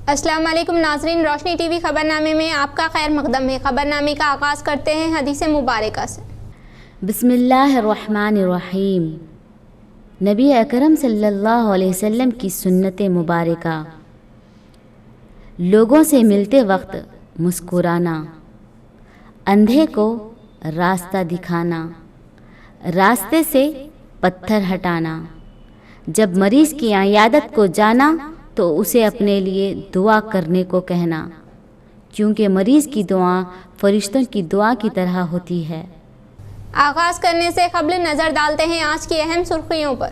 अस्सलाम वालेकुम नाज़रीन, रोशनी टीवी खबरनामे में आपका खैर मकदम है। खबरनामे का आगाज़ करते हैं हदीस मुबारका से। बिस्मिल्लाहिर्रहमानिर्रहीम। नबी अकरम सल्लल्लाहु अलैहि वसल्लम की सुन्नत मुबारका। लोगों से मिलते वक्त मुस्कुराना, अंधे को रास्ता दिखाना, रास्ते से पत्थर हटाना, जब मरीज़ की इयादत को जाना तो उसे अपने लिए दुआ करने को कहना, क्योंकि मरीज़ की दुआ फरिश्तों की दुआ की तरह होती है। आगाज़ करने से क़ब्ल नज़र डालते हैं आज की अहम सुर्खियों पर।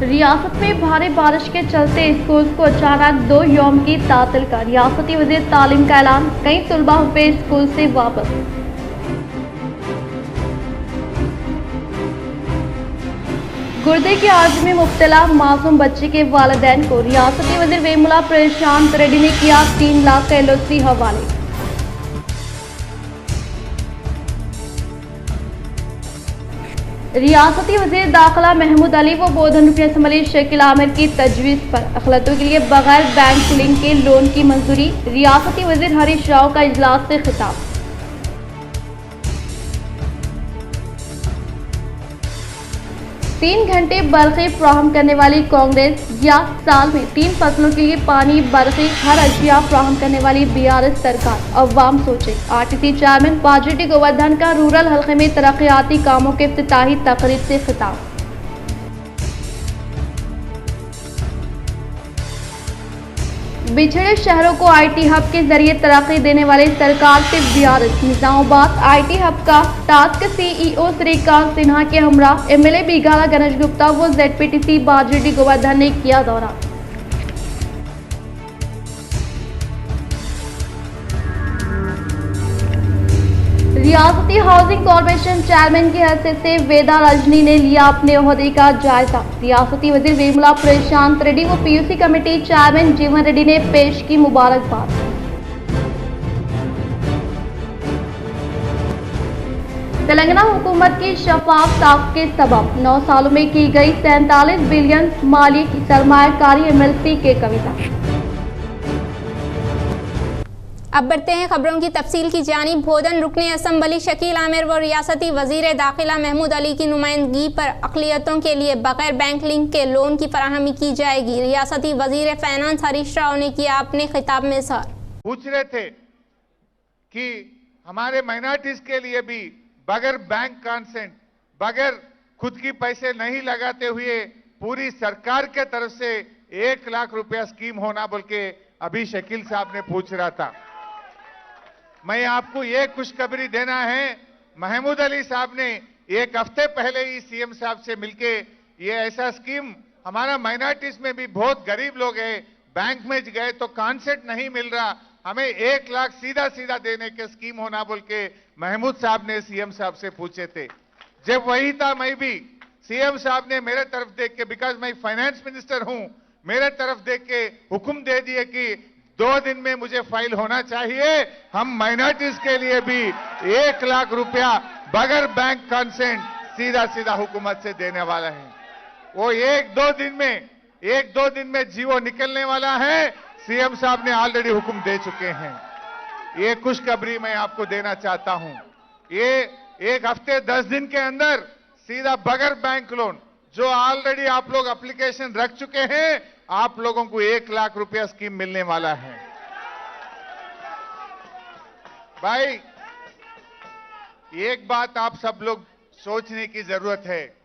रियासत में भारी बारिश के चलते स्कूल को अचानक 2 यौम की तातील का रियासती वज़ीर तालीम का ऐलान। कई तलबा हुए स्कूल से वापस। गुर्दे की आर्ज में मुब्तला मासूम बच्चे के वालिदैन को रियासती वज़ीर वेमुला प्रशांत रेड्डी ने किया 3 लाख का LOC हवाले। रियासती वज़ीर दाखिला महमूद अली व बोधन रुकन असम्बली शकील आमिर की तजवीज़ पर अखिलतों के लिए बगैर बैंक लिंक के लोन की मंजूरी। रियासती वज़ीर हरीश राव का इजलास से खिताब। तीन घंटे बरखें फ्राहम करने वाली कांग्रेस या साल में 3 फसलों के लिए पानी बरखें हर अशिया फ्राहम करने वाली BRS सरकार। अवाम सोचे। RTC चेयरमैन बाजिटी गोवर्धन का रूरल हल्के में तरक्याती कामों के इफ्तिताही तकरीब से खिताब। बिछड़े शहरों को IT हब के जरिए तरक्की देने वाले सरकार से BRS। निजामाबाद IT हब का टास्क CEO श्रीकांत सिन्हा के हमरा MLA बिघाला गणेश गुप्ता व ZPTC बाजिटी गोवर्धन ने किया दौरा। रियासती हाउसिंग कॉर्पोरेशन चेयरमैन की हैसियत से वेदा रजनी ने लिया अपने ओहदे का जायजा। रियासती वज़ीर वेमुला प्रशांत रेड्डी व PUC कमेटी चेयरमैन जीवन रेड्डी ने पेश की मुबारकबाद। तेलंगाना हुकूमत की शफाफ ताक़त के सबब 9 सालों में की गई 47 बिलियन माली की सरमायाकारी MLC के कविता। अब बढ़ते हैं खबरों की तफसील की जानिब। बोधन रुकन असम्बली शकील आमिर व रियासती वज़ीर दाखिला महमूद अली की नुमाइंदगी पर अक़लियतों के लिए बगैर बैंक लिंक के लोन की फराहमी की जाएगी। रियासती वज़ीर फाइनेंस हरीश राव ने किया अपने खिताब में इज़हार। पूछ रहे थे कि हमारे माइनॉरिटीज के लिए भी बगैर बैंक कंसेंट, बगैर खुद की पैसे नहीं लगाते हुए पूरी सरकार के तरफ से 1 लाख रुपया स्कीम होना बोल के अभी शकील साहब ने पूछ रहा था। मैं आपको ये खुशखबरी देना है, महमूद अली साहब ने 1 हफ्ते पहले ही CM साहब से मिलके ये ऐसा स्कीम, हमारा माइनॉरिटीज में भी बहुत गरीब लोग हैं, बैंक में गए तो कॉन्सेंट नहीं मिल रहा, हमें 1 लाख सीधा सीधा देने के स्कीम होना बोल के महमूद साहब ने CM साहब से पूछे थे। जब वही था, मैं भी CM साहब ने मेरे तरफ देख के, बिकॉज मैं फाइनेंस मिनिस्टर हूं, मेरे तरफ देख के हुक्म दे दिए कि 2 दिन में मुझे फाइल होना चाहिए। हम माइनॉरिटीज के लिए भी 1 लाख रुपया बगैर बैंक कंसेंट सीधा सीधा हुकूमत से देने वाला है। वो 1-2 दिन में जीवो निकलने वाला है। CM साहब ने ऑलरेडी हुक्म दे चुके हैं। ये खुशखबरी मैं आपको देना चाहता हूं। ये 1 हफ्ते 10 दिन के अंदर सीधा बगैर बैंक लोन, जो ऑलरेडी आप लोग एप्लीकेशन रख चुके हैं, आप लोगों को 1 लाख रुपया स्कीम मिलने वाला है। भाई, एक बात आप सब लोग सोचने की जरूरत है,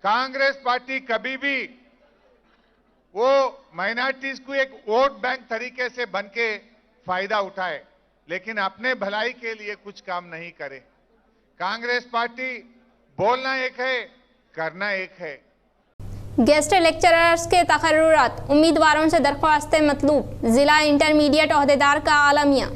कांग्रेस पार्टी कभी भी वो माइनॉरिटीज को एक वोट बैंक तरीके से बनके फायदा उठाए, लेकिन अपने भलाई के लिए कुछ काम नहीं करे। कांग्रेस पार्टी बोलना एक है, करना एक है। गेस्ट लेक्चरर्स के तकर्रुरात, उम्मीदवारों से दरख्वास्त मतलूब। जिला इंटरमीडिएट ओहदेदार का आलमिया।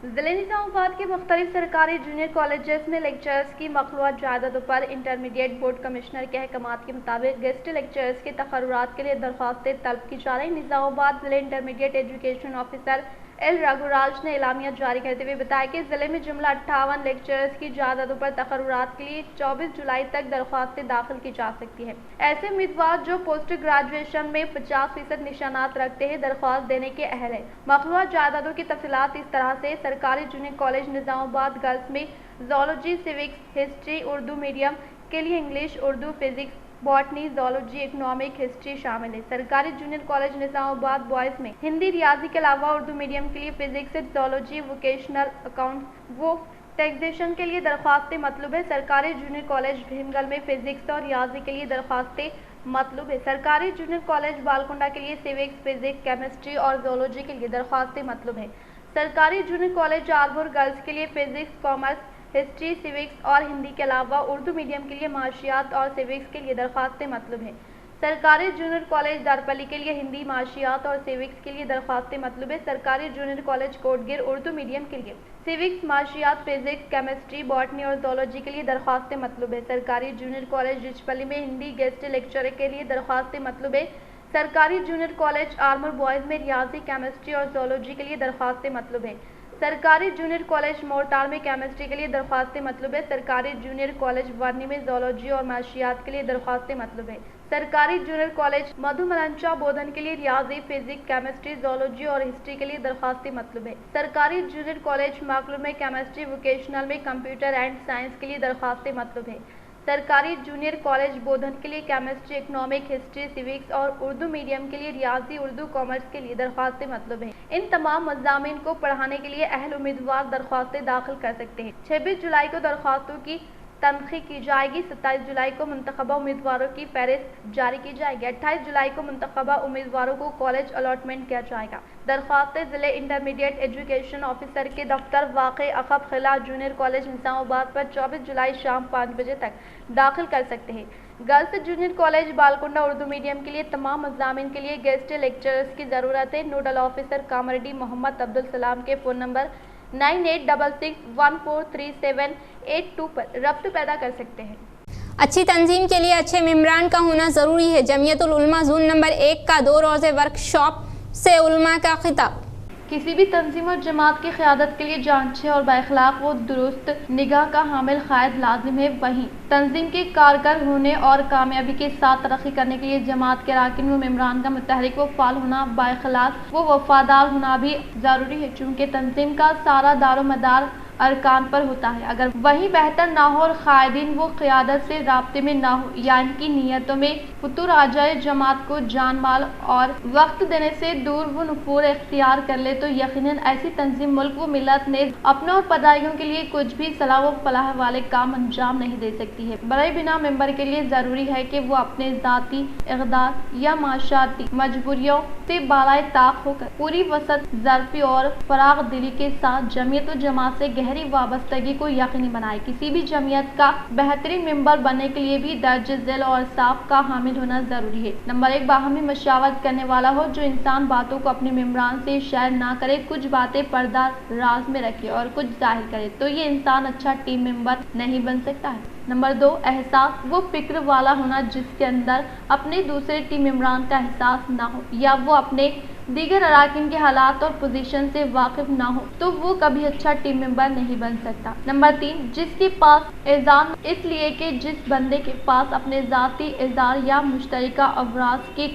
जिले निजामाबाद के मुख्तलिफ सरकारी जूनियर कॉलेजेस में लेक्चरर्स की मखलूआत जायदादों पर इंटरमीडिएट बोर्ड कमिश्नर के अहकामात के मुताबिक गेस्ट लेक्चरर्स के तकर्रुरात के लिए दरख्वास्तें तलब की जा रही। निजामाबाद जिले intermediate education officer L Raghuraj ने एलामिया जारी करते हुए बताया कि जिले में जुमला 58 लेक्चरर्स की जायदादों पर तकर्रुरात के लिए 24 जुलाई तक दरख्वास्तें दाखिल की जा सकती है। ऐसे उम्मीदवार जो पोस्ट ग्रेजुएशन में 50% निशानात रखते हैं दरख्वास्त देने के अहल है। मखलूआ जायदादों की तफसीलात इस तरह से सरकारी जूनियर कॉलेज निजामाबाद गर्ल्स में zoology, civics, history, Urdu medium के लिए English, Urdu, physics, botany, zoology, economic, history शामिल है। सरकारी जूनियर कॉलेज निजामाबाद बॉयज में हिंदी, रियाजी के अलावा उर्दू मीडियम के लिए फिजिक्स, जोलॉजी, वोकेशनल, अकाउंट वो टैक्सेशन के लिए दरख्वास्तें मतलूब है। सरकारी जूनियर कॉलेज भीमगल में फिजिक्स और रियाजी के लिए दरख्वास्तें मतलूब है। सरकारी जूनियर कॉलेज बालकुंडा के लिए सिविक्स, फिजिक्स, केमिस्ट्री और जोलॉजी के लिए दरख्वास्तें मतलूब है। सरकारी जूनियर कॉलेज आलपुर गर्ल्स के लिए फिजिक्स, कॉमर्स, हिस्ट्री, सिविक्स और हिंदी के अलावा उर्दू मीडियम के लिए माशियात और सिविक्स के लिए दरख्वास्तें मतलूब हैं। सरकारी जूनियर कॉलेज दरपली के लिए हिंदी, माशियात और सिविक्स के लिए दरख्वास्तें मतलूब है। सरकारी जूनियर कॉलेज कोटगिर उर्दू मीडियम के लिए सिविक्स, माशियात, फिजिक्स, केमिस्ट्री, बॉटनी और जोलॉजी के लिए दरख्वास्तें मतलूब है। सरकारी जूनियर कॉलेज रिचपली में हिंदी गेस्ट लेक्चरर के लिए दरख्वास्तें मतलूब है। सरकारी जूनियर कॉलेज आर्मर बॉयज में रियाजी, केमिस्ट्री और जोलॉजी के लिए दरख्वास्तें मतलूब है। सरकारी जूनियर कॉलेज मोरताल में केमिस्ट्री के लिए दरख्वास्तें मतलूब है। सरकारी जूनियर कॉलेज वर्नी में जोलॉजी और माशियात के लिए दरख्वास्तें मतलूब है। सरकारी जूनियर कॉलेज मधुमलंचा बोधन के लिए रियाजी, फिजिक्स, केमिस्ट्री, जोलॉजी और हिस्ट्री के लिए दरख्वास्तें मतलूब है। सरकारी जूनियर कॉलेज माकलूम में केमिस्ट्री, वोकेशनल में कंप्यूटर एंड साइंस के लिए दरख्वास्तें मतलूब है। सरकारी जूनियर कॉलेज बोधन के लिए केमिस्ट्री, इकोनॉमिक, हिस्ट्री, सिविक्स और उर्दू मीडियम के लिए रियाजी, उर्दू, कॉमर्स के लिए दरख्वास्तें मतलूब हैं। इन तमाम मज़ामीन को पढ़ाने के लिए अहल उम्मीदवार दरख्वास्तें दाखिल कर सकते हैं। 26 जुलाई को दरख्वास्तों की तनखी की जाएगी। 27 जुलाई को मुंतखबा उम्मीदवारों की फहरिस्त जारी की जाएगी। 28 जुलाई को मुंतखबा उम्मीदवारों को कॉलेज अलॉटमेंट किया जाएगा। दरख्वास्तें जिले इंटरमीडिएट एजुकेशन ऑफिसर के दफ्तर वाक़े अक़ब क़िला जूनियर कॉलेज निज़ामाबाद पर 24 जुलाई शाम 5 बजे तक दाखिल कर सकते हैं। Girls junior college Balkonda Urdu medium के लिए तमाम मज़ामीन के लिए गेस्ट लेक्चरर्स की ज़रूरत है। नोडल ऑफिसर कामरेड्डी मोहम्मद अब्दुल सलाम के फ़ोन नंबर 9866143782 पर रब्त पैदा कर सकते हैं। अच्छी तंजीम के लिए अच्छे मेम्बरान का होना ज़रूरी है। जमियतुल उलमा जोन नंबर 1 का 2 रोज़े वर्कशॉप से उलमा का खिताब। किसी भी तंजीम और जमात की क़यादत के लिए जांचे और बाइखलाक व दुरुस्त निगाह का हामिल क़ायद लाजिम है। वहीं तंजीम के कारगर होने और कामयाबी के साथ तरक्की करने के लिए जमात के अरकान व मेम्बरान का मुतहरिक व फ़ाल होना, बाइखलाक व वफ़ादार होना भी ज़रूरी है, चूँकि तंजीम का सारा दारोमदार अरकान पर होता है। अगर वही बेहतर ना हो और क़ायदीन वो क़यादत से राब्ते में ना हो या इनकी नीयतों में फतूर आ जाए, जमात को जान माल और वक्त देने से दूर वो नुफूर इख्तियार कर ले, तो यकीनन ऐसी तंजीम मुल्क व मिलत ने अपनों और पदाइयों के लिए कुछ भी सलाह व फलाह वाले काम अंजाम नहीं दे सकती है। बराए बिना मेंबर के लिए ज़रूरी है कि वो अपने ज़ाती इक़दार या माशाती मजबूरियों से बालाए ताक होकर पूरी वसत, ज़र्फ़ी और फराग दिली के साथ जमीयत व जमात से गहरी वाबस्तगी को यकीनी बनाए। किसी भी जमीयत का बेहतरीन मेंबर बनने के लिए भी दर्ज दिल और साफ का हामिल होना जरूरी है। नंबर 1, बाहमी मशावरत करने वाला हो। जो इंसान बातों को अपने मेम्बरान से शेयर ना करे, कुछ बातें पर्दा राज में रखे और कुछ जाहिर करे, तो ये इंसान अच्छा टीम मेंबर नहीं बन सकता है। नंबर 2, एहसास वो फिक्र वाला होना जिसके अंदर अपने दूसरे टीम मेम्बरान का एहसास ना हो या वो अपने दीगर अराकीन के हालात और पोजीशन से वाकिफ ना हो, तो वो कभी अच्छा टीम मेंबर नहीं बन सकता। नंबर 3, जिसके पास इज़ान, इसलिए कि जिस बंदे के पास अपने ज़ाती इज़ार या मुश्तरका अवराज की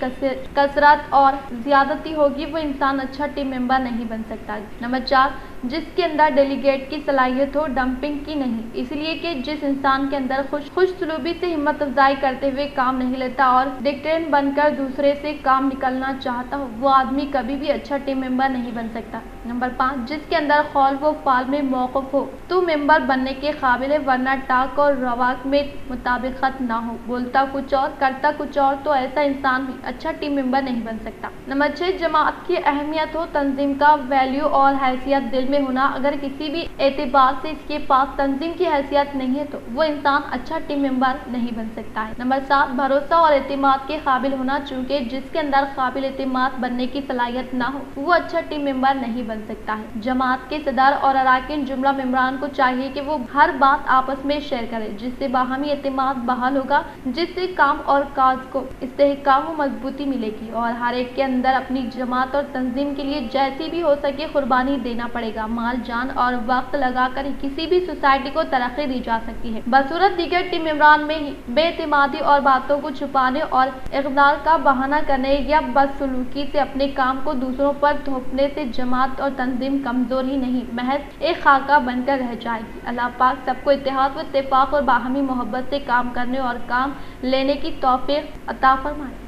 कसरत और ज़्यादती होगी, वो इंसान अच्छा टीम मेंबर नहीं बन सकता। नंबर 4, जिसके अंदर डेलीगेट की सलाहियत हो, डंपिंग की नहीं, इसलिए कि जिस इंसान के अंदर खुशसलूबी से हिम्मत अफजाई करते हुए काम नहीं लेता और डिक्टेन बनकर दूसरे से काम निकलना चाहता हो, वो आदमी कभी भी अच्छा टीम मेंबर नहीं बन सकता। नंबर 5, जिसके अंदर खौल व फाल में मौक़िफ़ हो तो मेंबर बनने के काबिल है, वरना टाक और रवाक में मुताबिकत ना हो, बोलता कुछ और करता कुछ और, तो ऐसा इंसान भी अच्छा टीम मेंबर नहीं बन सकता। नंबर 6, जमात की अहमियत हो, तंजीम का वैल्यू और हैसियत दिल में होना। अगर किसी भी एतबार से इसके पास तंजीम की हैसियत नहीं है तो वो इंसान अच्छा टीम मेंबर नहीं बन सकता है। नंबर 7, भरोसा और एतमाद के काबिल होना। चूँकि जिसके अंदर काबिल एतमाद बनने की सलाहियत ना हो वो अच्छा टीम मेंबर नहीं बन सकता है। जमात के सदर और अराकीन जुमला मेंबरान को चाहिए कि वो हर बात आपस में शेयर करें, जिससे बाहमी एतमाद बहाल होगा, जिससे काम और काज को इस्तेहकाम व मजबूती मिलेगी और हर एक के अंदर अपनी जमात और तंजीम के लिए जैसी भी हो सके कुर्बानी देना पड़ेगा। माल, जान और वक्त लगाकर ही किसी भी सोसाइटी को तरक्की दी जा सकती है। बसूरत दीगर टीम मेंबरान में ही बेएतमादी और बातों को छुपाने और इक़दार का बहाना करने या बदसलूकी से अपने काम को दूसरों पर थोपने से जमात और तंजीम कमजोर ही नहीं महज एक खाका बनकर रह जाएगी। अल्लाह पाक सबको इत्तेहाद व इत्तेफाक और बाहमी मोहब्बत से काम करने और काम लेने की तौफीक अता फरमाए।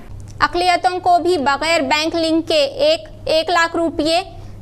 अक़लियतों को भी बगैर बैंक लिंक के 1 लाख रुपये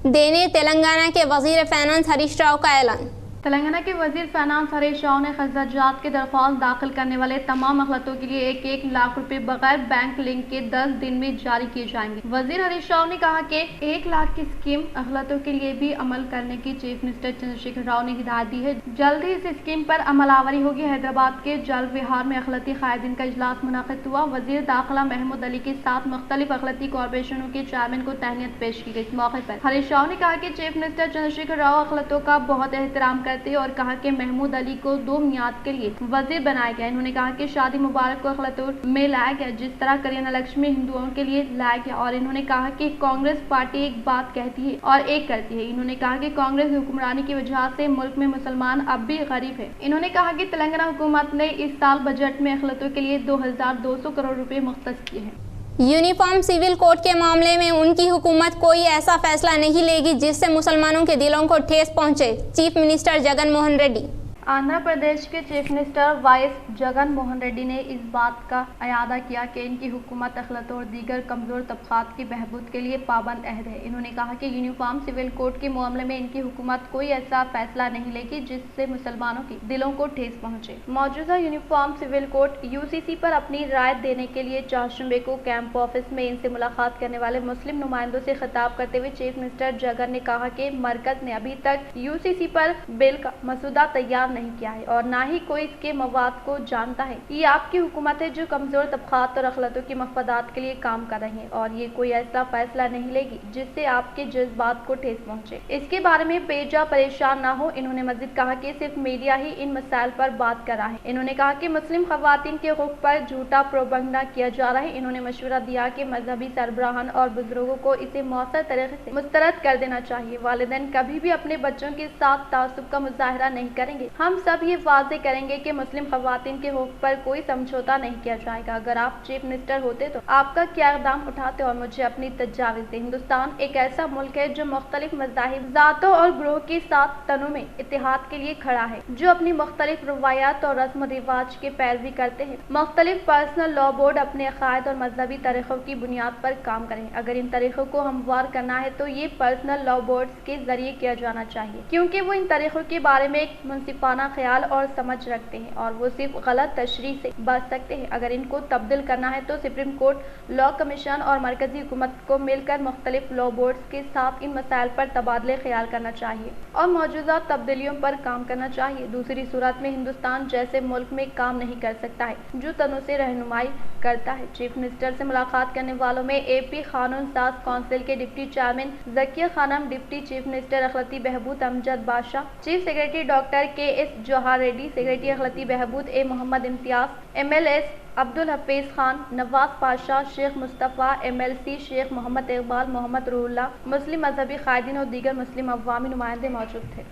देने तेलंगाना के वज़ीर फाइनेंस हरीश राव का ऐलान। तेलंगाना के वजीर फाइनेंस हरीश राव ने खर्चाजात की दरख्वास्त दाखिल करने वाले तमाम अखलतों के लिए 1 लाख रुपए बगैर बैंक लिंक के 10 दिन में जारी किए जाएंगे। वजीर हरीश राव ने कहा कि 1 लाख की स्कीम अखलतों के लिए भी अमल करने की चीफ मिनिस्टर चंद्रशेखर राव ने हिदायत दी है। जल्द ही इस स्कीम पर अमलावरी होगी। हैदराबाद के जल विहार में अखलती कायदीन का इजलास मुनाकिद हुआ। वजीर दाखिला महमूद अली के साथ मुख्तलिफ अखलती कॉरपोरेशनों के चेयरमैन को तहनीत पेश की गई। इस मौके पर हरीश राव ने कहा कि चीफ मिनिस्टर चंद्रशेखर राव अखलतों का बहुत एहतराम और कहा कि महमूद अली को 2 मियाद के लिए वजीर बनाया गया। इन्होंने कहा कि शादी मुबारक को अखलतों में लाया गया जिस तरह करियाना लक्ष्मी हिंदुओं के लिए लाया गया और इन्होंने कहा कि कांग्रेस पार्टी एक बात कहती है और एक करती है। इन्होंने कहा कि कांग्रेस हुक्मरानी की वजह से मुल्क में मुसलमान अब भी गरीब है। इन्होंने कहा कि तेलंगाना हुकूमत ने इस साल बजट में अखलतों के लिए 2200 करोड़ रुपए मुख्तस किए हैं। यूनिफॉर्म सिविल कोड के मामले में उनकी हुकूमत कोई ऐसा फैसला नहीं लेगी जिससे मुसलमानों के दिलों को ठेस पहुंचे, चीफ मिनिस्टर जगन मोहन रेड्डी। आंध्र प्रदेश के chief minister vice Jagan Mohan Reddy ने इस बात का अयादा किया कि इनकी हुकूमत अखलतों और दीगर कमजोर तबकात की बहबूद के लिए पाबंद अहद है। इन्होंने कहा कि यूनिफॉर्म सिविल कोड के मामले में इनकी हुकूमत कोई ऐसा फैसला नहीं लेगी जिससे मुसलमानों की दिलों को ठेस पहुंचे। मौजूदा यूनिफॉर्म सिविल कोड यूसीसी पर अपनी राय देने के लिए चारशंबे को कैंप ऑफिस में इनसे मुलाकात करने वाले मुस्लिम नुमाइंदों से खिताब करते हुए चीफ मिनिस्टर जगन ने कहा कि मरकज ने अभी तक यूसीसी पर बिल का मसूदा तैयार नहीं किया है और ना ही कोई इसके मवाद को जानता है। ये आपकी हुकूमत है जो कमजोर तबकात और अखलतों की मफादात के लिए काम कर रही है और ये कोई ऐसा फैसला नहीं लेगी जिससे आपके जज्बात को ठेस पहुंचे। इसके बारे में बेजा परेशान ना हो। इन्होंने मजीद कहा कि सिर्फ मीडिया ही इन मसाइल पर बात कर रहा है। इन्होंने कहा कि मुस्लिम खवातीन के हुकूक पर झूठा प्रोपगंडा किया जा रहा है। इन्होंने मशवरा दिया कि मजहबी सरबराहान और बुजुर्गों को इसे मौसर तरीके से मुस्तरद कर देना चाहिए। वालिदैन कभी भी अपने बच्चों के साथ तासुब का मुजाहरा नहीं करेंगे। हम सब ये वाज़े करेंगे कि मुस्लिम खवातीन के हुकूक पर कोई समझौता नहीं किया जाएगा। अगर आप चीफ मिनिस्टर होते तो आपका क्या इक़दाम उठाते और मुझे अपनी तजावीज़ दें। हिंदुस्तान एक ऐसा मुल्क है जो मुख्तलिफ मज़ाहिब, ज़ातों और ग्रोह के साथ तनों में इत्तेहाद के लिए खड़ा है, जो अपनी मुख्तलिफ रवायात और रस्म रिवाज के पैरवी करते हैं। मुख्तलिफ पर्सनल लॉ बोर्ड अपने अकायद और मजहबी तरीक़ों की बुनियाद पर काम करें। अगर इन तरीक़ों को हमवार करना है तो ये पर्सनल लॉ बोर्ड्स के जरिए किया जाना चाहिए, क्योंकि वो इन तरीक़ों के बारे में एक मुनसिफाना ख्याल और समझ रखते हैं और वो सिर्फ गलत तशरीह से बच सकते हैं। अगर इनको तब्दील करना है तो सुप्रीम कोर्ट, लॉ कमीशन और मरकजी हुकूमत को मिलकर मुख्तलिफ लॉ बोर्ड्स के साथ इन मसाइल पर तबादले ख्याल करना चाहिए और मौजूदा तब्दीलियों पर काम करना चाहिए। दूसरी सूरत में हिंदुस्तान जैसे मुल्क में काम नहीं कर सकता है जो तनों से रहनुमाई करता है। चीफ मिनिस्टर से मुलाकात करने वालों में AP कानून साज काउंसिल के deputy chairman Zakia Khanam, deputy chief minister अखलती बहबूद Amjad Badshah, chief secretary doctor KS Johar Reddy, secretary अखलती बहबूद A Mohammed Imtiaz, MLS Abdul Hafeez Khan, Nawaz Pasha, Sheikh Mustafa, MLC Sheikh Mohammed Iqbal, Mohammed Ruhullah, मुस्लिम मजहबी कायदीन और दीगर मुस्लिम अवामी नुमाइंदे मौजूद थे।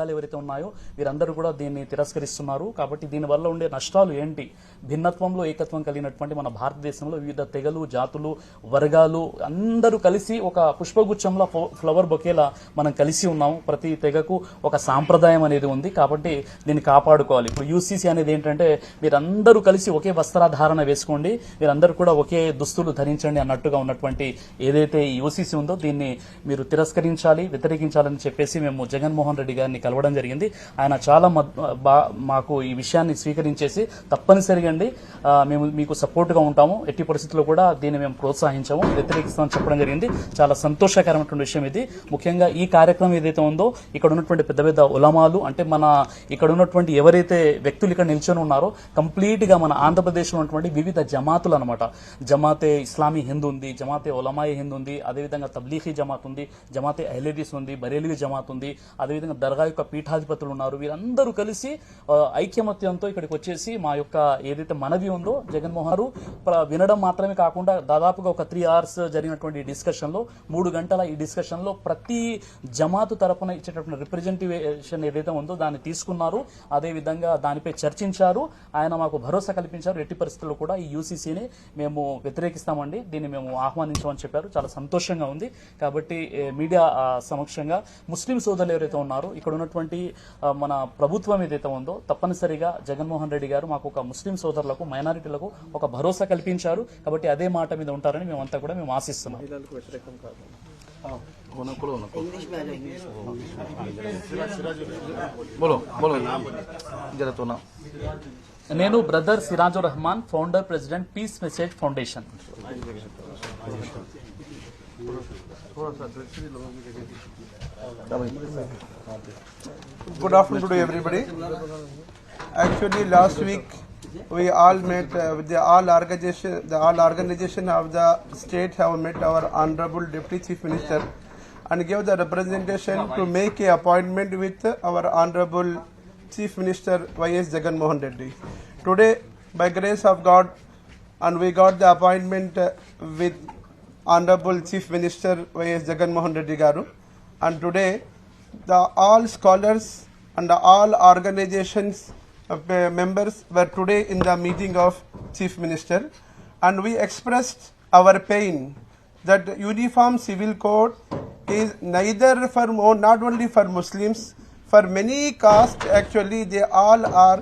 ఎవరైతే ఉన్నాయో వీరందరూ కూడా దీన్ని తిరస్కరిస్తున్నారు। కాబట్టి దీనివల్ల ఉండే నష్టాలు ఏంటి? భిన్నత్వంలో ఏకత్వం కలిగినటువంటి మన భారతదేశంలో వివిధ తెగలు, జాతులు, వర్గాలు అందరూ కలిసి ఒక పుష్పగుచ్చంలో ఫ్లవర్ బొకేలా మనం కలిసి ఉన్నాము। ప్రతి తెగకు ఒక సాంప్రదాయం అనేది ఉంది, కాబట్టి దీన్ని కాపాడుకోవాలి। ఇప్పుడు UCC అనేది ఏంటంటే మీరందరూ కలిసి ఒకే వస్త్రధారణ వేసుకోండి, మీరందరూ కూడా ఒకే దుస్తులు ధరించండి అన్నట్టుగా ఉన్నటువంటి ఏదైతే ఈ UCC ఉందో దీన్ని మీరు తిరస్కరించాలి, వ్యతిరేకించాలని చెప్పేసి మేము జగన్మోహన్ రెడ్డి గారిని కలవడం జరిగింది. ఆయన చాలా మాకు ఈ విషయాన్ని స్వీకరించేసి తప్పనిసరిగా అండి మేము మీకు సపోర్ట్గా ఉంటాము, ఎట్టి పరిస్థితుల్లో కూడా దీన్ని మేము ప్రోత్సహించాము, వ్యతిరేకిస్తామని చెప్పడం జరిగింది. చాలా సంతోషకరమైనటువంటి విషయం ఇది. ముఖ్యంగా ఈ కార్యక్రమం ఏదైతే ఉందో ఇక్కడ ఉన్నటువంటి పెద్ద పెద్ద ఉలమాలు అంటే మన ఇక్కడ ఉన్నటువంటి ఎవరైతే వ్యక్తులు ఇక్కడ నిల్చొని ఉన్నారో కంప్లీట్ గా మన ఆంధ్రప్రదేశ్లో ఉన్నటువంటి వివిధ జమాతులు అనమాట. జమాతే ఇస్లామీ హింద్ ఉంది, జమాతే ఉలమాయి హింద్ ఉంది, అదేవిధంగా తబ్లీఖీ జమాత్ ఉంది, జమాతే అహ్లదీస్ ఉంది, బరేలీ జమాత్ ఉంది, అదేవిధంగా దర్గా యొక్క పీఠాధిపతులు ఉన్నారు. వీరందరూ కలిసి ఐక్యమత్యంతో ఇక్కడికి వచ్చేసి మా యొక్క ఏదైతే మనవి ఉందో జగన్మోహన్ వినడం మాత్రమే కాకుండా దాదాపుగా ఒక 3 hours జరిగినటువంటి డిస్కషన్ లో 3 గంటల ఈ డిస్కషన్ లో ప్రతి జమాతు తరపున ఇచ్చేటటువంటి రిప్రజెంటేషన్ ఏదైతే ఉందో దాన్ని తీసుకున్నారు, అదేవిధంగా దానిపై చర్చించారు. ఆయన మాకు భరోసా కల్పించారు, ఎట్టి పరిస్థితుల్లో కూడా ఈ యూసీసీని మేము వ్యతిరేకిస్తామండి, దీన్ని మేము ఆహ్వానించమని చెప్పారు. చాలా సంతోషంగా ఉంది. కాబట్టి మీడియా సమక్షంగా ముస్లిం సోదరులు ఎవరైతే ఉన్నారో ఇక్కడ ఉన్నటువంటి మన ప్రభుత్వం ఏదైతే ఉందో తప్పనిసరిగా జగన్మోహన్ రెడ్డి గారు మాకు ఒక ముస్లిం సోదరులకు మైనారిటీలకు ఒక భరోసా కల్పించారు. కాబట్టి అదే మాట మీద ఉంటారని మేమంతా కూడా మేము ఆశిస్తున్నాం. నేను brother Sirajur Rahman, founder president Peace Message Foundation. Good afternoon to everybody. Actually, last week we all met with the all organization of the state have met our honorable Deputy Chief Minister and gave the representation to make a appointment with our honorable Chief Minister Y.S. Jagan Mohan Reddy. Today, by grace of God, and we got the appointment with honorable Chief Minister Y.S. Jagan Mohan Reddy Garu. And today, all scholars and all organizations members were today in the meeting of Chief Minister, and we expressed our pain that uniform civil code is neither for not only for Muslims, for many castes actually they all are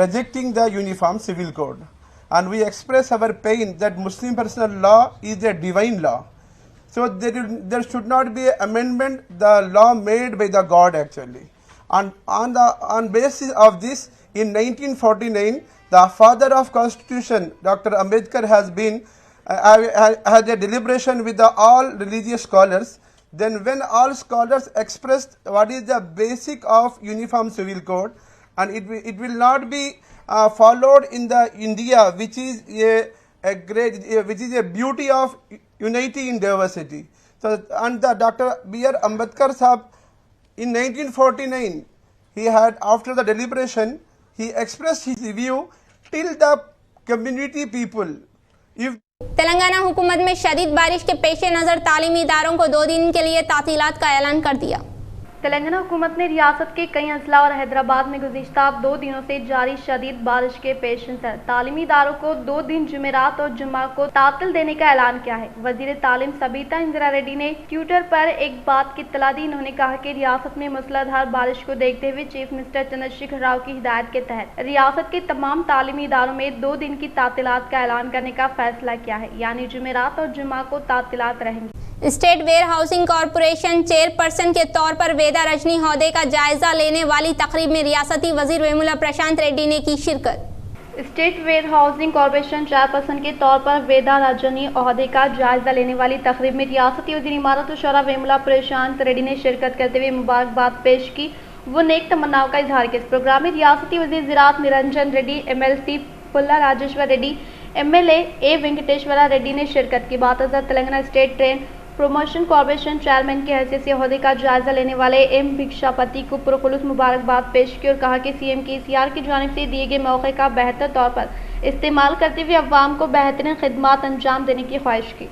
rejecting the uniform civil code, and we express our pain that Muslim personal law is a divine law. So there should not be an amendment the law made by the God actually. And on basis of this, in 1949, the father of Constitution, Dr. Ambedkar, has been had a deliberation with all religious scholars. Then when all scholars expressed what is the basic of uniform civil code, and it will not be followed in the India, which is a beauty of unity in diversity. So, and the Dr. B.R. Ambedkar Sahab, in 1949, he had, after the deliberation, he expressed his view till the community people. If Telangana हुकूमत में शदीद बारिश के पेश नज़र तालीमी इदारों को 2 दिन के लिए तातीलात का ऐलान कर दिया। तेलंगाना हुकूमत ने रियासत के कई अजला और हैदराबाद में गुज़िश्ता 2 दिनों से जारी शदीद बारिश के पेश नज़र तालीमी इदारों को 2 दिन जुमेरात और जुम्मा को तातिल देने का ऐलान किया है। वज़ीर तालीम सबीता इंदिरा रेड्डी ने ट्विटर पर एक बात की इत्तला दी। उन्होंने कहा कि रियासत में मूसलाधार बारिश को देखते हुए चीफ मिनिस्टर चंद्रशेखर राव की हिदायत के तहत रियासत के तमाम तालीमी इदारों में 2 दिन की तातिलात का ऐलान करने का फैसला किया है, यानी जुमेरात और जुम्मा को तातिलात रहेंगी। State warehousing corporation chairperson के तौर पर वेदा रजनी ओहदे का जायजा लेने वाली तकरीब में रियासती वजीर वेमुला प्रशांत रेड्डी ने की शिरकत। State warehousing corporation chairperson के तौर पर वेदा रजनी ओहदे का जायजा लेने वाली तकरीब में रियासती वजीर इमारत और शोरा वेमुला प्रशांत रेड्डी ने शिरकत करते हुए मुबारकबाद पेश की। वो नेक तमन्नाओं का इजहार किया। इस प्रोग्राम में रियासती वजीर ज़राअत Niranjan Reddy, MLC पुल्ला Rajeshwar Reddy, MLA A Venkateswara Reddy ने शिरकत की। बात Telangana state train promotion corporation chairman की हैसियत से ओहदे का जायजा लेने वाले M भिक्षापति को पुरखुलूस मुबारकबाद पेश की और कहा कि CM KCR की जानिब से दिए गए मौके का बेहतर तौर पर इस्तेमाल करते हुए अवाम को बेहतरीन खिदमात अंजाम देने की ख्वाहिश की।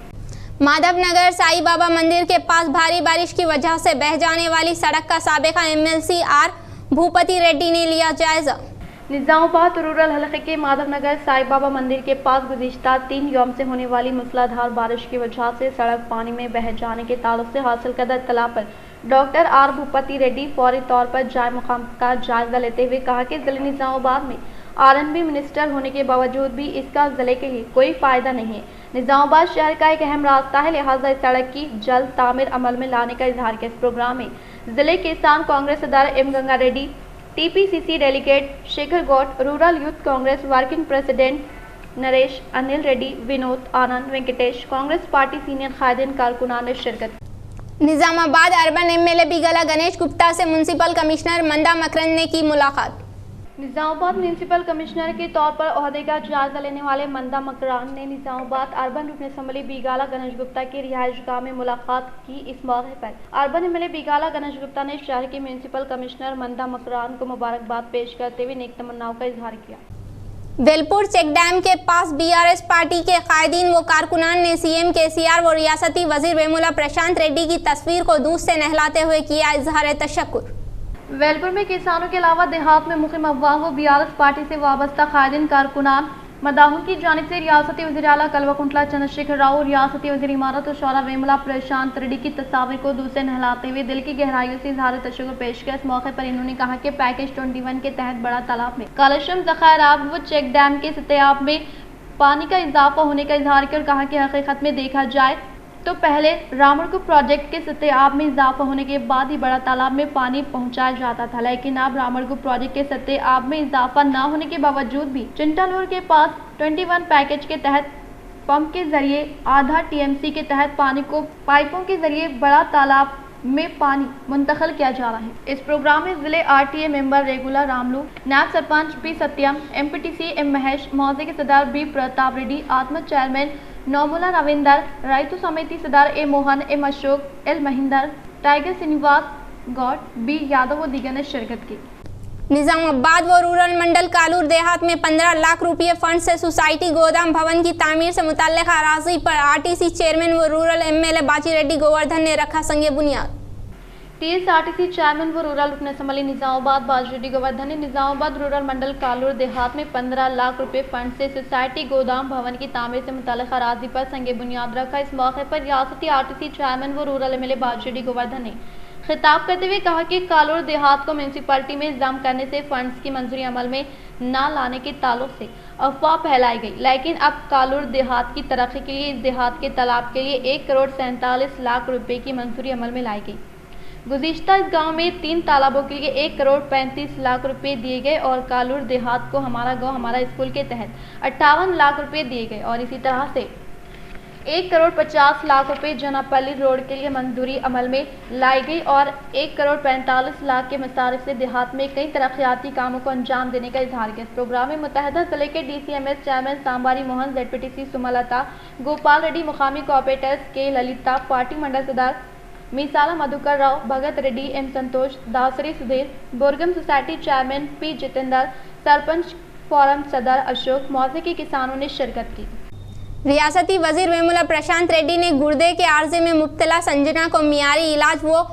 माधवनगर साईं बाबा मंदिर के पास भारी बारिश की वजह से बह जाने वाली सड़क का साबिका MLC R भूपति रेड्डी ने लिया जायजा। निजामाबाद रूरल हलके के माधवनगर साईं बाबा मंदिर के पास गुज़िश्ता 3 यौम से होने वाली मूसलाधार बारिश की वजह से सड़क पानी में बह जाने के ताल्लुक से हासिल करदा इत्तला पर डॉक्टर R भूपति रेड्डी फौरी तौर पर जाए मुकाम का जायजा लेते हुए कहा कि ज़िले निजामाबाद में R&B मिनिस्टर होने के बावजूद भी इसका ज़िले के लिए कोई फ़ायदा नहीं है। निजामाबाद शहर का एक अहम रास्ता है, लिहाजा इस सड़क की जल्द तामीर अमल में लाने का इजहार किया। इस प्रोग्राम में जिले किसान कांग्रेस सदर M Ganga Reddy, TPCC delegate Shekhar Goud, rural youth Congress working president Naresh, Anil Reddy, Vinod, Anand, Venkatesh, Congress party senior कायदीन कारकुनान ने शिरकत। निजामाबाद अर्बन एमएलए बिगला गणेश गुप्ता से म्युनिसिपल कमिश्नर मंदा मकरंद ने की मुलाकात। निजामाबाद म्यूनिसिपल कमिश्नर के तौर पर ओहदे का जायजा लेने वाले मंदा मकरान ने निजामाबाद अर्बन रुकन असम्बली बिगाला गणेश गुप्ता की रिहाइशगाह में मुलाकात की। इस मौके पर अर्बन एमएलए बिगाला गणेश गुप्ता ने शहर के म्यूनिसिपल कमिश्नर मंदा मकरान को मुबारकबाद पेश करते हुए नेक तमन्नाओं का इजहार किया। वेलपुर चेक डैम के पास बीआरएस पार्टी के कायदीन व कारकुनान ने सीएम केसीआर व रियासती वजीर वेमुला प्रशांत रेड्डी की तस्वीर को दूध से नहलाते हुए किया इजहार तशक्कुर। वेलपुर में किसानों के अलावा देहात में मुखिम अफवाह व बीआरएस पार्टी से वाबस्ता कायदीन कारकुनान मदाहून की जानिब से रियासती वज़ीर आला कलवा कुंटला चंद्रशेखर राव, रियासती वज़ीर इमारत और शौरा वेमुला प्रशांत रेड्डी की तस्वीर को दूध से नहलाते हुए दिल की गहराइयों से इजहार तशक्कुर पेश किया। इस मौके पर इन्होंने कहा कि पैकेज 21 के तहत बड़ा तालाब में कालशम ज़खायराब व चेक डैम के सतह में पानी का इजाफा होने का इजहार किया और कहा कि हकीकत में देखा जाए तो पहले रामड़गुप प्रोजेक्ट के सतह में इजाफा होने के बाद ही बड़ा तालाब में पानी पहुंचाया जाता था, लेकिन अब रामड़गुप प्रोजेक्ट के सतह में इजाफा न होने के बावजूद भी चिंटानूर के पास 21 पैकेज के तहत पंप के जरिए आधा टीएमसी के तहत पानी को पाइपों के जरिए बड़ा तालाब में पानी मुंतकिल किया जा रहा है। इस प्रोग्राम में जिले आरटीए मेंबर रेगुलर रामलू, नायब सरपंच पी सत्यम, एमपीटीसी एम महेश, मौजे के सदर बी प्रताप रेड्डी, आत्मा चेयरमैन नौमुला रविंदर, रायतु समिति सदर A Mohan, M Ashok, L Mahinder, Tiger Srinivas Goud, B Yadav व दीगर ने शिरकत की। निजामाबाद व रूरल मंडल कालूर देहात में 15 लाख रुपये फंड से सोसाइटी गोदाम भवन की तामीर से मुतल्लिक़ अराज़ी पर आरटीसी चेयरमैन व रूरल एमएलए बाची रेड्डी गोवर्धन ने रखा संगे बुनियाद। टीएसआरटीसी चेयरमैन व रूरल रुकन असम्बली निजामाबाद बाजी रेड्डी गोवर्धन ने निजामाबाद रूरल मंडल कालूर देहात में 15 लाख रुपए फंड से सोसाइटी गोदाम भवन की तामीर से मुतल्लिक़ अराज़ी पर संगे बुनियाद रखा। इस मौके पर रियासती आरटीसी चेयरमैन व रूरल एमएलए बाजी रेड्डी गोवर्धन ने खिताब करते हुए कहा कि कालूर देहात को म्यूनसिपैलिटी में जम करने से फंड्स की मंजूरी अमल में न लाने के ताल्लुक से अफवाह फैलाई गई, लेकिन अब कालूर देहात की तरक्की के लिए इस देहात के तालाब के लिए 1 करोड़ 47 लाख रुपए की मंजूरी अमल में लाई गई। गुज़िश्ता इस गांव में 3 तालाबों के लिए 1 करोड़ 35 लाख रुपए दिए गए और कालूर देहात को हमारा गांव हमारा स्कूल के तहत 58 लाख रुपए दिए गए और इसी तरह से 1 करोड़ 50 लाख रुपए जनापल्ली रोड के लिए मंजूरी अमल में लाई गई और 1 करोड़ 45 लाख के मसारिफ से देहात में कई तरक्याती कामों को अंजाम देने का इजहार किया। इस प्रोग्राम में मुत्तहदा जिले के DCMS chairman Sambari Mohan, ZPTC Sumalatha, Gopal Reddy, मुकामी cooperators K Lalitha, party mandal सदर Meesala Madhukar Rao, Bhagat Reddy, M Santosh, Dasari Sudheer, Borgam society chairman P Jitendra, sarpanch forum सदर अशोक, मौजे के किसानों ने शिरकत की। रियासती वजीर वेमुला प्रशांत रेड्डी ने गुर्दे के आर्जे में मुब्तला संजना को मियारी इलाज व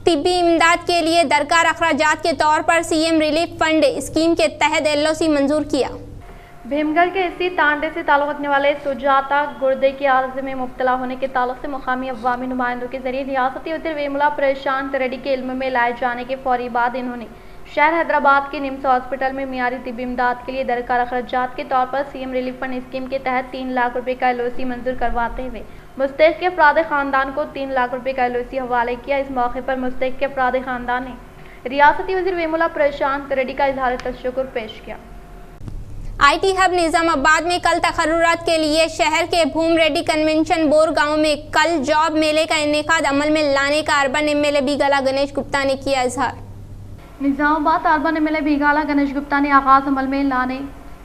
तिब्बी इमदाद के लिए दरकार अखराजात के तौर पर सीएम रिलीफ फंड स्कीम के तहत एलओसी मंजूर किया। भीमगढ़ के इसी तांडे से ताल्लुक़ रखने वाले सुजाता गुर्दे की आर्ज़े में मुब्तला होने के ताल्लुक़ से मुकामी अवामी नुमाइंदों के जरिए रियासती वज़ीर वेमुला प्रशांत रेड्डी के इल्म में लाए जाने के फौरी बाद इन्होंने शहर हैदराबाद के निम्स हॉस्पिटल में मियारी तिब्बी इमदाद के लिए दरकार अखराजात के तौर पर सीएम रिलीफ फंड स्कीम के तहत 3 लाख रुपए का एलओसी मंजूर करवाते हुए मुस्तहिक़ अफराद ख़ानदान को 3 लाख रुपए का एलओसी हवाले किया। इस मौके पर मुस्तहिक़ अफराद ख़ानदान ने रियासती वज़ीर वेमुला प्रशांत रेड्डी का इजहार तशक्कुर पेश किया। आईटी हब निजामाबाद में कल तकर्रुरात के लिए शहर के भूम रेड्डी कन्वेंशन बोर गांव में कल जॉब मेले का इनेकाद अमल में लाने का अर्बन एमएलए बिगाला गणेश गुप्ता ने किया इजहार। निजामाबाद अर्बन एमएलए बिगाला गणेश गुप्ता ने आगाज अमल में लाने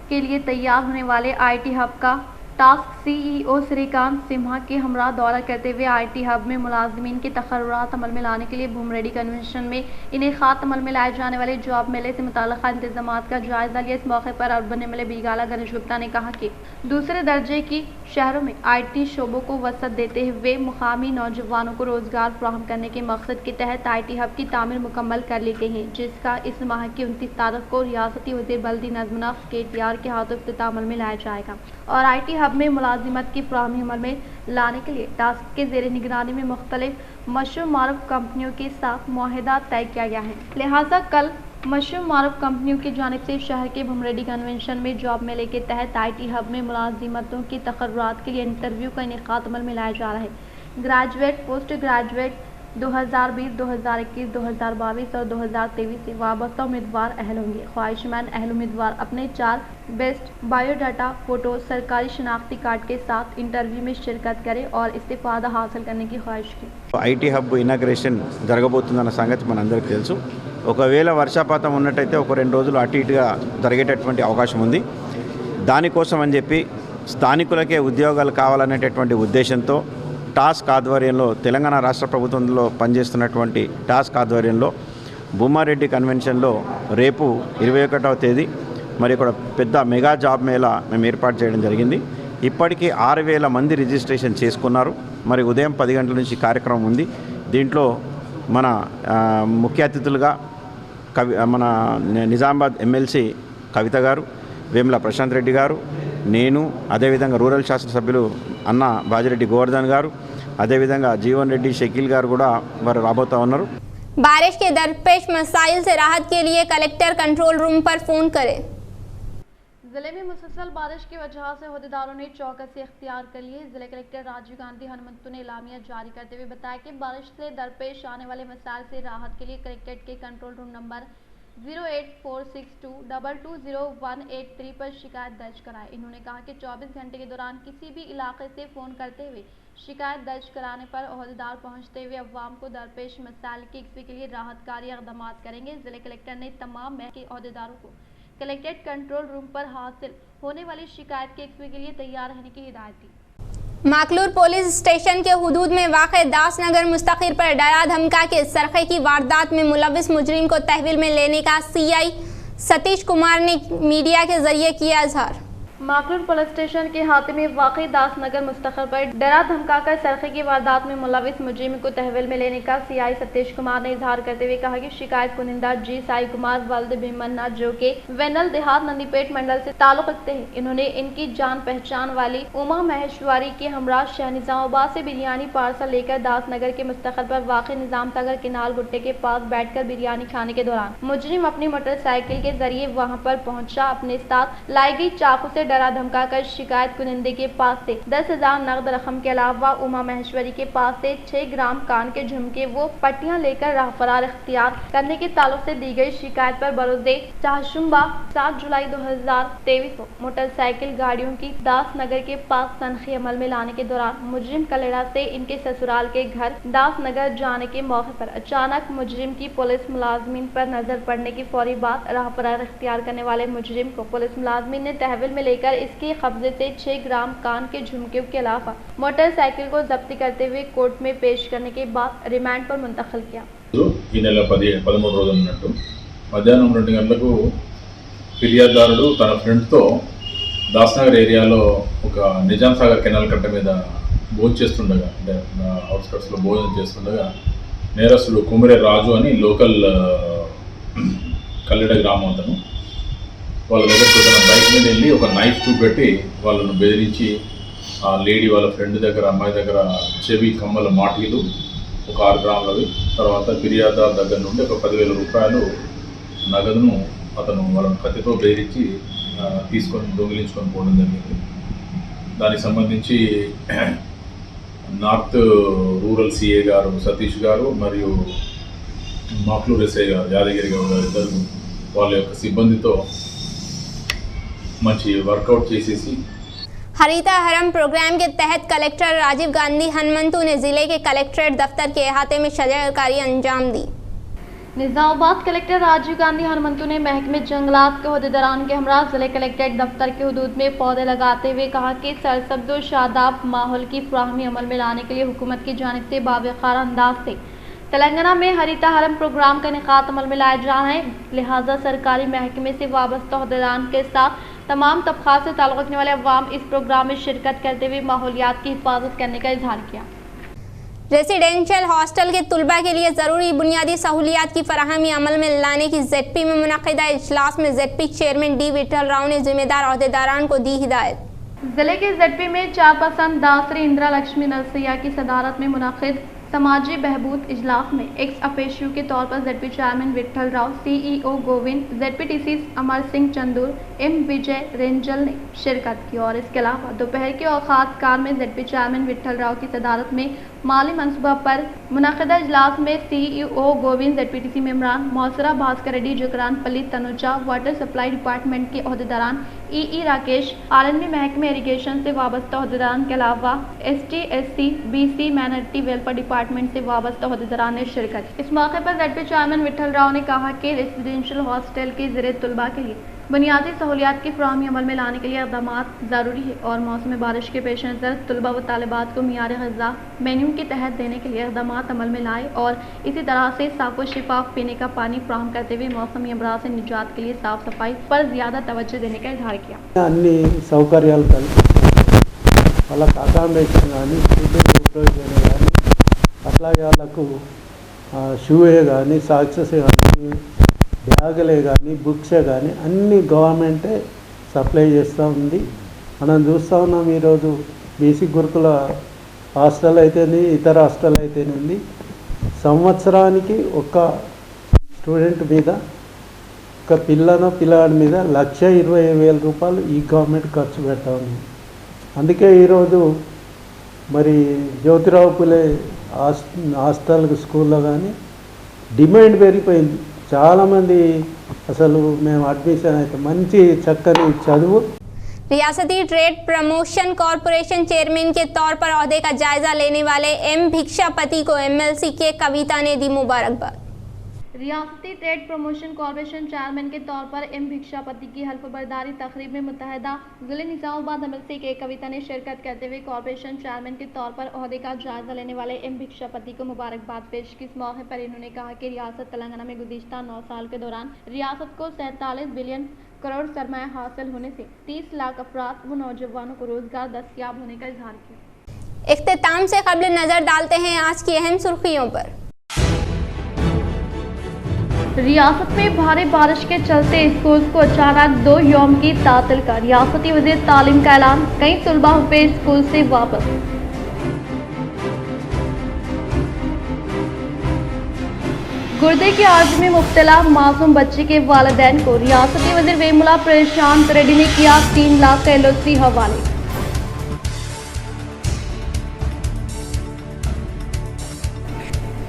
के लिए तैयार होने वाले आईटी हब का टास्क सीईओ श्रीकांत सिम्हा के हमरा दौरा करते हुए आईटी हब में मुलाजमीन के तकर्रुरात अमल में लाने के लिए भूम रेड्डी कन्वेंशन में इनेकाद अमल में लाए जाने वाले जॉब मेले से मुताल्लिक़ इंतजामात का जायजा लिया। इस मौके पर अर्बन एमएलए बिगाला गणेश गुप्ता ने कहा कि दूसरे दर्जे की शहरों में आईटी शोबों को वसअत देते हुए मुकामी नौजवानों को रोजगार फराहम करने के मकसद के तहत आईटी हब की तामीर मुकम्मल कर ली गई है, जिसका इस माह की 29 तारीख को रियासती वज़ीर बल्दी नज़्म KTR के हाथों इफ्तिताह अमल में लाया जाएगा और आईटी हब में मुलाजिमत की फराहमी अमल में लाने के लिए टास्क के ज़ेर निगरानी में मुख्तलिफ मशहूर मारूफ कंपनियों के साथ मुआहिदा तय किया गया है। लिहाजा कल मशहूर मारूफ कंपनियों की जानिब से शहर के भूम रेड्डी कन्वेंशन में जॉब मेले के तहत आईटी हब में मुलाजिमतों की तकर्रुरात के लिए इंटरव्यू का इनेकाद अमल में लाया जा रहा है। ग्रेजुएट, पोस्ट ग्रेजुएट, 2020, 2021, 2022 और 2023 से वाबस्ता उम्मीदवार अहल होंगे। ख्वाहिशमंद अहल उम्मीदवार अपने 4 बेस्ट बायोडाटा फोटो सरकारी शनाख्ती कार्ड के साथ इंटरव्यू में शिरकत करें और इस्तीफादा हासिल करने की ख्वाहिश की। ఐటీ హబ్ ఇనాగ్రేషన్ జరగబోతుందన్న సంగతి మనందరికీ తెలుసు. ఒకవేళ వర్షపాతం ఉన్నట్టయితే ఒక 2 రోజులు అటు ఇటుగా జరిగేటటువంటి అవకాశం ఉంది. దానికోసం అని చెప్పి స్థానికులకే ఉద్యోగాలు కావాలనేటటువంటి ఉద్దేశంతో టాస్క్ ఆధ్వర్యంలో తెలంగాణ రాష్ట్ర ప్రభుత్వంలో పనిచేస్తున్నటువంటి టాస్క్ ఆధ్వర్యంలో భూమారెడ్డి కన్వెన్షన్లో రేపు 21వ తేదీ మరి ఇక్కడ పెద్ద మెగా జాబ్ మేళా మేము ఏర్పాటు చేయడం జరిగింది. ఇప్పటికీ 6,000 మంది రిజిస్ట్రేషన్ చేసుకున్నారు. మరి ఉదయం 10 గంటల నుంచి కార్యక్రమం ఉంది. దీంట్లో మన ముఖ్య అతిథులుగా మన నిజామాబాద్ ఎమ్మెల్సీ కవిత గారు, వేముల ప్రశాంత్ రెడ్డి గారు, నేను, అదేవిధంగా రూరల్ శాసనసభ్యులు అన్న బాజిరెడ్డి గోవర్ధన్ గారు, అదేవిధంగా జీవన్ రెడ్డి షకీల్ గారు కూడా వారు రాబోతా ఉన్నారు. बारिश के दरपेश मसाइल से राहत के लिए कलेक्टर कंट्रोल रूम पर फोन करें। जिले में मुसलसल बारिश की वजह से अहदेदारों ने चौकसी इख्तियार कर ली। जिला कलेक्टर राजीव गांधी हनुमंतु ने एलामिया जारी करते हुए बताया कि बारिश से दरपेश आने वाले मसाइल से राहत के लिए कलेक्ट्रेट के कंट्रोल रूम नंबर 08462220183 पर शिकायत दर्ज कराएं। इन्होंने कहा कि 24 घंटे के दौरान किसी भी इलाके से फ़ोन करते हुए शिकायत दर्ज कराने पर अहदेदार पहुंचते हुए अवाम को दरपेश मसाइल की यकसी के लिए राहतकारी इक़दाम करेंगे। जिले कलेक्टर ने तमाम महकमे के अहदेदारों को कलेक्ट्रेट कंट्रोल रूम पर हासिल होने वाली शिकायत के यकसी के लिए तैयार रहने की हिदायत दी। माकलूर पुलिस स्टेशन के हुदूद में वाक़ दासनगर मुस्तकिर पर डरा धमका के सरखे की वारदात में मुलविस मुजरिम को तहवील में लेने का सीआई सतीश कुमार ने मीडिया के जरिए किया इजहार। माकलूर पुलिस स्टेशन के हाथे में वाक़ई दासनगर मुस्तकिर पर डरा धमकाकर सरखे की वारदात में मुलविस मुजरिम को तहवील में लेने का सीआई सतीश कुमार ने इजहार करते हुए कहा कि शिकायत कुनिंदा जी साई कुमार वल्द भीमन्ना जो के वेनल देहात नंदीपेट मंडल से ताल्लुक रखते हैं। इन्होंने इनकी जान पहचान वाली उमा महेश्वरी के हमरा शहर निजामाबाद से बिरयानी पार्सल लेकर दासनगर के मुस्तकिर पर वाक़ई निजाम सागर किनाल गुट्टे के पास बैठकर बिरयानी खाने के दौरान मुजरिम अपनी मोटरसाइकिल के जरिए वहां पर पहुंचा। अपने साथ लाई गई चाकू से डरा धमका कर शिकायत कुनिंदे के पास से 10,000 नकद रकम के अलावा उमा महेश्वरी के पास से 6 ग्राम कान के झुमके वो पट्टियां लेकर राह फरार इख्तियार करने के ताल्लुक से दी गई शिकायत पर बरोज़े चाहशुम्बा 7 जुलाई 2023 को मोटरसाइकिल गाड़ियों की दासनगर के पास तनखी अमल में लाने के दौरान मुजरिम कलेड़ा से इनके ससुराल के घर दासनगर जाने के मौके पर अचानक मुजरिम की पुलिस मुलाजमीन पर नजर पड़ने की फौरी बात राह फरार इख्तियार करने वाले मुजरिम को पुलिस मुलाजमीन ने तहवील में लेकर इसके कब्जे से 6 ग्राम कान के झुमके के अलावा मोटरसाइकिल को जब्ती करते हुए कोर्ट में पेश करने के बाद रिमांड पर मुंतकिल किया। ఈ నెల 13 రోజులు ఉన్నట్టు మధ్యాహ్నం 2 గంటలకు ఫిర్యాదుదారుడు తన ఫ్రెండ్తో దాస్నగర్ ఏరియాలో ఒక నిజాం సాగర్ కెనాల్ కట్ట మీద భోజనం చేస్తుండగా అంటే అవుట్స్కట్స్లో భోజనం చేస్తుండగా నేరస్తుడు కుమిరే రాజు అని లోకల్ కల్లెడ గ్రామం అతను వాళ్ళ దగ్గరకు తన బైక్ మీద వెళ్ళి ఒక నైఫ్ చూపెట్టి వాళ్ళను బెదిరించి ఆ లేడీ వాళ్ళ ఫ్రెండ్ దగ్గర అమ్మాయి దగ్గర చెవి కమ్మల మాటీలు ఒక 6 గ్రాములవి తర్వాత ఫిర్యాదుదారు దగ్గర నుండి ఒక 10,000 రూపాయలు నగదును అతను వాళ్ళని కత్తితో బెదిరించి తీసుకొని దొంగిలించుకొని పోవడం జరిగింది. దానికి సంబంధించి నార్త్ రూరల్ సిఏ గారు సతీష్ గారు మరియు మాక్లూర్ ఎస్ఐ గారు యాదగిరి గారు ఇద్దరు వాళ్ళ యొక్క సిబ్బందితో మంచి వర్కౌట్ చేసేసి हरिता हरम प्रोग्राम के तहत कलेक्टर राजीव गांधी हनुमंतु ने जिले के कलेक्ट्रेट दफ्तर के अहाते में शजरकारी अंजाम दी। निजामाबाद कलेक्टर राजीव गांधी हनुमंतु ने महकमे जंगलात के अहदेदारान के हमरा जिले कलेक्ट्रेट दफ्तर के हुदूद में पौधे लगाते हुए कहा कि सरसब्ज़ व शादाब माहौल की फ्राहमी अमल में लाने के लिए हुकूमत की जानिब से बावकार अंदाज से तेलंगाना में हरिता हरम प्रोग्राम का इनेकाद अमल में लाया जा रहा है। लिहाजा सरकारी महकमे से वाबस्ता अहदेदारान के साथ तमाम तबक़ात से ताल्लुक़ रखने वाले अवाम इस प्रोग्राम में शिरकत करते हुए माहौलियात की हिफाजत करने का इजहार किया। रेसिडेंशियल हॉस्टल के तुलबा के लिए ज़रूरी बुनियादी सहूलियात की फराहमी अमल में लाने की ZP में मुनक़िदा इजलास में ZP chairman D Vithal Rao ने जिम्मेदार अहदेदारान को दी हिदायत। जिले के ZP में चारपर्सन दासरी इंदिरा लक्ष्मी नरसिया की सदारत में मुनक़िद समाजी बहबूद इजलास में एक्स अपेशु के तौर पर ZP chairman Vithal Rao, CEO Govind, ZPTC Amar Singh Chandur, M Vijay रेंजल ने शिरकत की और इसके अलावा दोपहर के औकात कार में ZP चेयरमैन विट्ठल राव की सदारत में माली मनसूबा पर मुनक़दा इजलास में CEO गोविंद, ZPTC मेम्बरान मौसरा भास्कर रेड्डी, जुकरान पल्ली तनुजा, वाटर सप्लाई डिपार्टमेंट के अहदेदारान EE राकेश, RNB महकमे इरीगेशन से वाबस्ता अहदेदारान के अलावा ST, SC, BC minority welfare department से वाबस्ता अहदेदारान ने शिरकत की। इस मौके पर ZP चेयरमैन विट्ठल राव ने कहा कि रेजिडेंशियल हॉस्टल के ज़रिए तलबा के लिए बुनियादी सहूलियात की फराहमी अमल में लाने के लिए इक़दाम ज़रूरी है और मौसम बारिश के पेश नज़र तलबा व तालिबात को मियार ग़िज़ा मेन्यू के तहत देने के लिए इक़दाम अमल में लाए और इसी तरह से साफ़ व शिफाफ पीने का पानी फराहम करते हुए मौसमी अमराज से निजात के लिए साफ़ सफाई पर ज़्यादा तवज्जो देने का इजहार किया। అన్ని సౌకర్యాలు వాళ్ళకి అకామిడేషన్ కానీ ఫుడ్ ఉపయోగం కానీ అట్లాగే వాళ్ళకు షూయే కానీ సాక్సెస్ కానీ బ్యాగులే కానీ బుక్సే కానీ అన్ని గవర్నమెంటే సప్లై చేస్తూ ఉంది। మనం చూస్తూ ఉన్నాం ఈరోజు బీసీ గురుకుల హాస్టల్ అయితేనే ఇతర హాస్టల్ అయితేనేది సంవత్సరానికి ఒక స్టూడెంట్ మీద ఒక పిల్లవాడి మీద 1,20,000 రూపాయలు ఈ గవర్నమెంట్ ఖర్చు పెడతా ఉంది। అందుకే ఈరోజు మరి జ్యోతిరావు పులే హాస్టల్ స్కూల్లో కానీ డిమాండ్ పెరిగిపోయింది। చాలామంది అసలు మేము అడ్మిషన్ అయితే మంచి చక్కని చదువు। रियासती ट्रेड प्रमोशन कॉरपोरेशन चेयरमैन के तौर पर ओहदे का जायजा लेने वाले M भिक्षापति को MLC के कविता ने दी मुबारकबाद। रियासती ट्रेड प्रमोशन कॉरपोरेशन चेयरमैन के तौर पर M भिक्षापति की हल्फ बरदारी तकरीब में मुत्तहदा ज़िले निज़ामाबाद MLC के कविता ने शिरकत करते हुए कॉरपोरेशन चेयरमैन के तौर पर ओहदे का जायजा लेने वाले M भिक्षापति को मुबारकबाद पेश की। इस मौके पर इन्होंने कहा कि रियासत तेलंगाना में गुज़िश्ता 9 साल के दौरान रियासत को 47 बिलियन करोड़ सरमाया हासिल होने से 30 लाख अफराद व नौजवानों को रोजगार दस्तयाब होने का इजहार किया। इख्तिताम से कबल नजर डालते हैं आज की अहम सुर्खियों पर। रियासत में भारी बारिश के चलते स्कूल को अचानक 2 यौम की तातिल का रियासती वज़ीर तालीम का ऐलान। कई तलबा हुए स्कूल से वापस। गुर्दे के आर्ज में मुब्तला मासूम बच्चे के वालिदैन को रियासती वज़ीर वेमुला प्रशांत रेड्डी ने किया 3 लाख का LOC हवाले।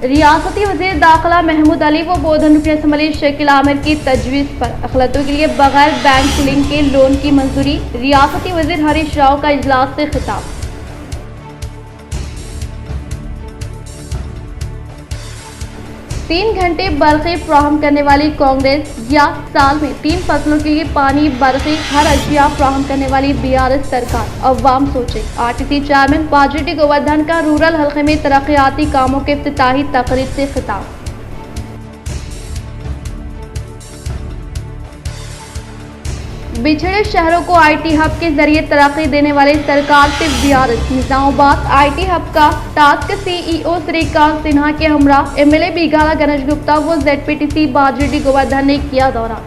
रियासती वज़ीर दाखिला महमूद अली व बोधन रुकन असम्बली शकील आमिर की तजवीज़ पर अखिलतों के लिए बगैर बैंक लिंक के लोन की मंजूरी। रियासती वज़ीर हरीश राव का इजलास से खिताब। तीन घंटे बरक़ी फराहम करने वाली कांग्रेस या साल में 3 फसलों के लिए पानी बरक़ी हर अशिया फराहम करने वाली BRS सरकार अवाम सोचे। RTC चेयरमैन बाजिटी गोवर्धन का रूरल हल्के में तरक्याती कामों के इफ्तिताही तकरीब से खिताब। बिछड़े शहरों को IT हब के जरिए तरक्की देने वाली सरकार से BRS। निजामाबाद IT हब का टास्क CEO श्रीकांत सिन्हा के हमरा MLA बीघाला गणेश गुप्ता व ZPTC बाजिटी गोवर्धन ने किया दौरा।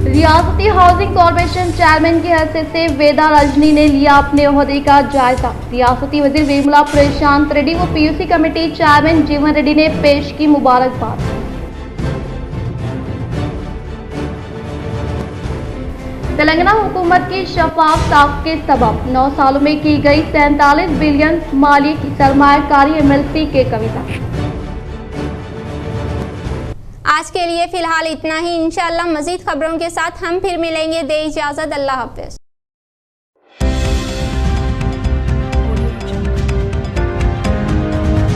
रियासती हाउसिंग कॉरपोरेशन चेयरमैन की हैसियत से वेदा रजनी ने लिया अपने ओहदे का जायजा। रियासती वज़ीर वेमुला प्रशांत रेड्डी व PUC कमेटी चेयरमैन जीवन रेड्डी ने पेश की मुबारकबाद। तेलंगाना हुकूमत की शफाफ ताक़त के सबब 9 सालों में की गई 47 बिलियन माली की सरमायाकारी MLC के कविता। आज के लिए फिलहाल इतना ही। इंशाअल्लाह मजीद खबरों के साथ हम फिर मिलेंगे। दे इजाज़त। अल्लाह हाफ़िज़।